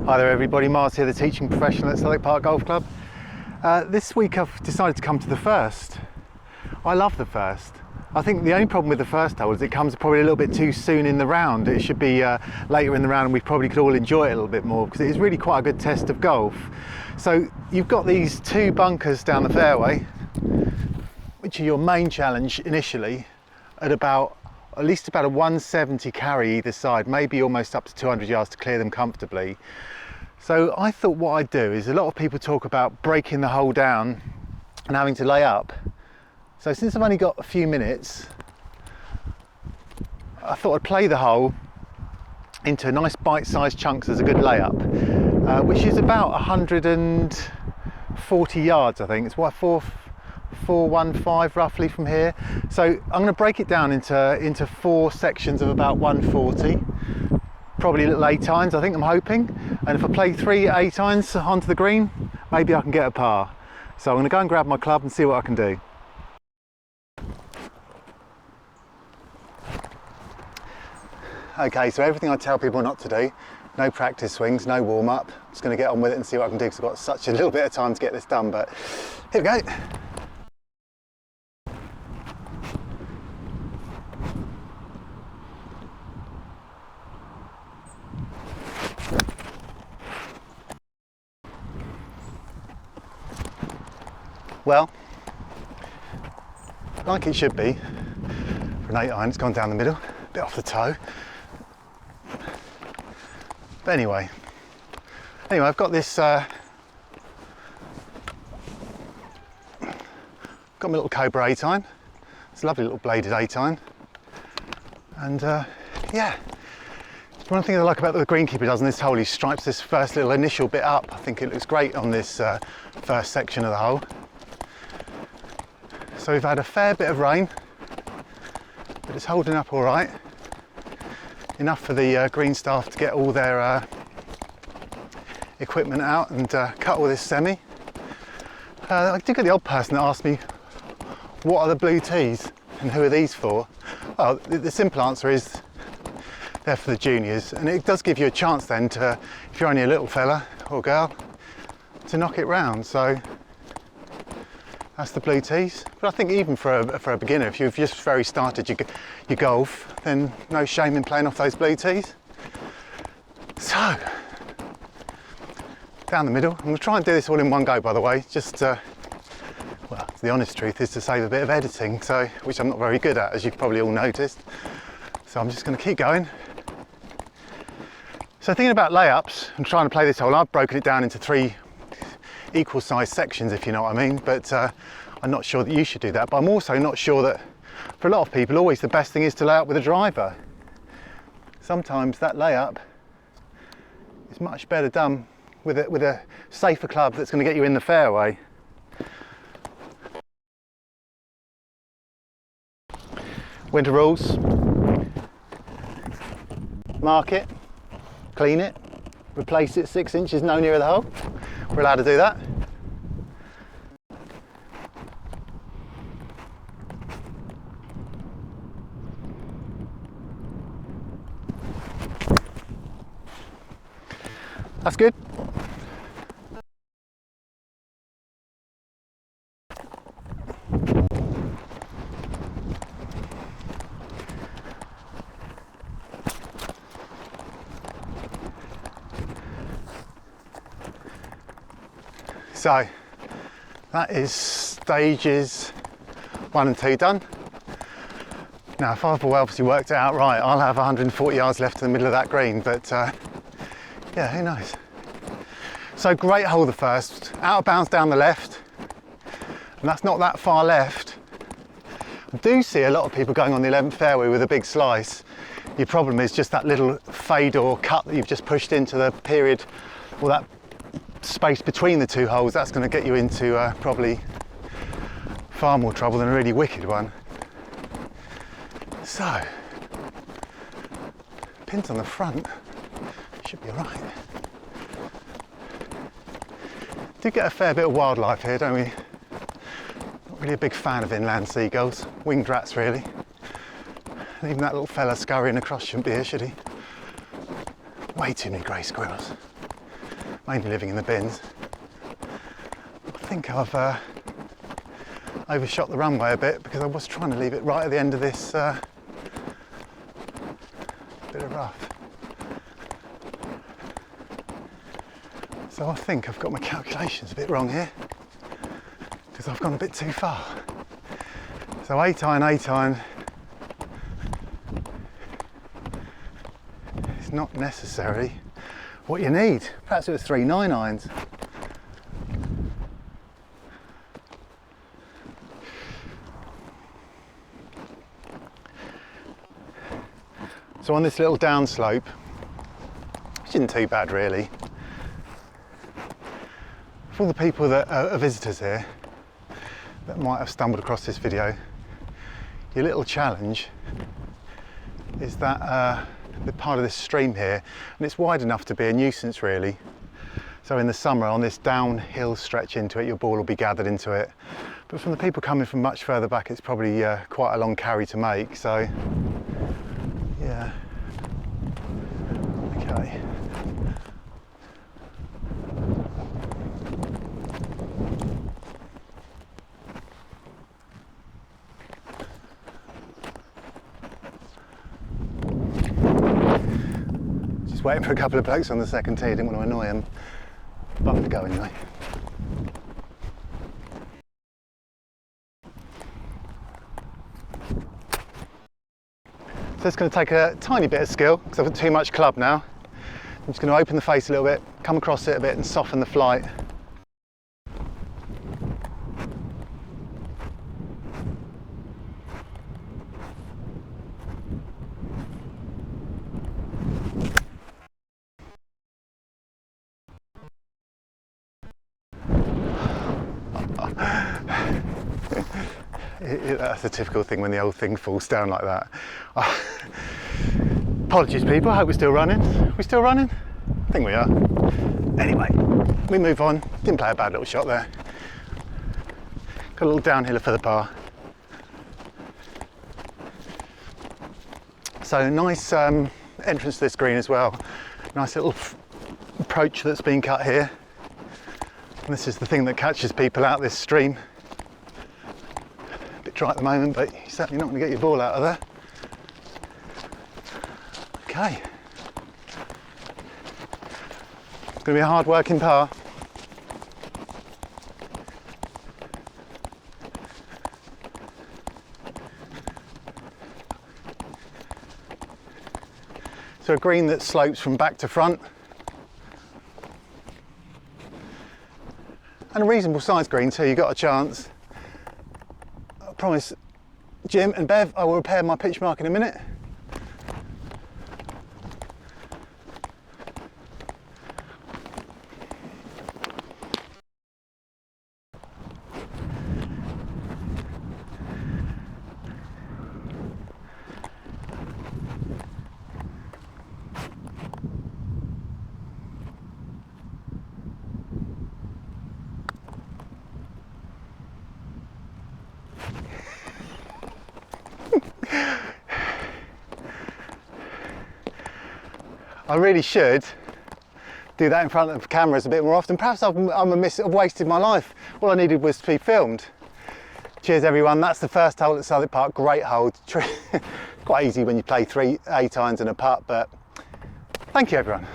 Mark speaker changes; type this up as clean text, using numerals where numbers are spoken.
Speaker 1: Hi there everybody, Mars here, the teaching professional at Southwick Park Golf Club. This week I've decided to come to the first. I love the first. I think the only problem with the first hole is it comes probably a little bit too soon in the round. It should be later in the round and we probably could all enjoy it a little bit more because it is really quite a good test of golf. So you've got these two bunkers down the fairway, which are your main challenge initially at least about a 170 carry either side, maybe almost up to 200 yards to clear them comfortably. So I thought what I'd do is, a lot of people talk about breaking the hole down and having to lay up. So since I've only got a few minutes, I thought I'd play the hole into nice bite-sized chunks as a good layup, which is about 140 yards, I think. It's what, 415 roughly from here. So I'm going to break it down into four sections of about 140. Probably little 8-irons, I think, I'm hoping. And if I play 3 8-irons onto the green, maybe I can get a par. So I'm going to go and grab my club and see what I can do. Okay, so everything I tell people not to do, no practice swings, no warm-up. I'm just going to get on with it and see what I can do because I've got such a little bit of time to get this done, but here we go. Well, like it should be, for an 8-iron, it's gone down the middle, a bit off the toe. But anyway, I've got this, got my little Cobra 8-iron. It's a lovely little bladed 8-iron. And yeah, one thing I like about the greenkeeper does on this hole, he stripes this first little initial bit up. I think it looks great on this first section of the hole. So we've had a fair bit of rain, but it's holding up all right. Enough for the green staff to get all their equipment out and cut all this semi. I did get the odd person that asked me, what are the blue tees and who are these for? Well, the simple answer is they're for the juniors, and it does give you a chance then to, if you're only a little fella or girl, to knock it round. So that's the blue tees. But I think even for a beginner, if you've just very started your golf, then no shame in playing off those blue tees. So, down the middle. I'm going to try and do this all in one go, by the way. Just, well, the honest truth is to save a bit of editing, so which I'm not very good at, as you've probably all noticed. So I'm just going to keep going. So thinking about layups and trying to play this hole, I've broken it down into 3 equal sized sections, if you know what I mean, but I'm not sure that you should do that. But I'm also not sure that for a lot of people always the best thing is to lay up with a driver. Sometimes that layup is much better done with a safer club that's going to get you in the fairway. Winter rules: mark it, clean it, replace it 6 inches no nearer the hole. We're allowed to do that. That's good. So that is stages 1 and 2 done. Now, if I've obviously worked it out right, I'll have 140 yards left in the middle of that green, but yeah, who knows. So great hole the first, out of bounds down the left, and that's not that far left. I do see a lot of people going on the 11th fairway with a big slice. Your problem is just that little fade or cut that you've just pushed into the period, or that space between the 2 holes. That's going to get you into probably far more trouble than a really wicked one. So, pins on the front, should be alright. Do get a fair bit of wildlife here, don't we? Not really a big fan of inland seagulls, winged rats really. And even that little fella scurrying across shouldn't be here, should he? Way too many grey squirrels. mainly living in the bins. I think I've overshot the runway a bit because I was trying to leave it right at the end of this bit of rough. So I think I've got my calculations a bit wrong here because I've gone a bit too far. So 8 iron is not necessarily what you need. Perhaps it was 3 9 irons. So on this little downslope, which isn't too bad really, for all the people that are visitors here that might have stumbled across this video, your little challenge is that the part of this stream here, and it's wide enough to be a nuisance really. So in the summer on this downhill stretch into it, your ball will be gathered into it. But from the people coming from much further back, it's probably quite a long carry to make. So yeah, okay. Just waiting for a couple of blokes on the second tee, didn't want to annoy them. But I'm going to go anyway. So it's going to take a tiny bit of skill because I've got too much club now. I'm just going to open the face a little bit, come across it a bit and soften the flight. That's a typical thing when the old thing falls down like that. Apologies people, I hope we're still running. We're still running? I think we are. Anyway, we move on. Didn't play a bad little shot there. Got a little downhiller for the par. So nice entrance to this green as well. Nice little approach that's been cut here. And this is the thing that catches people out this stream. A bit dry at the moment, but you're certainly not going to get your ball out of there. Okay. It's going to be a hard working par. So a green that slopes from back to front. And a reasonable size green too, you got a chance. I promise Jim and Bev, I will repair my pitch mark in a minute. I really should do that in front of cameras a bit more often. Perhaps I've wasted my life. All I needed was to be filmed. Cheers everyone, that's the first hole at Southwick Park. Great hole. Quite easy when you play 3 8 irons and a putt, but thank you everyone.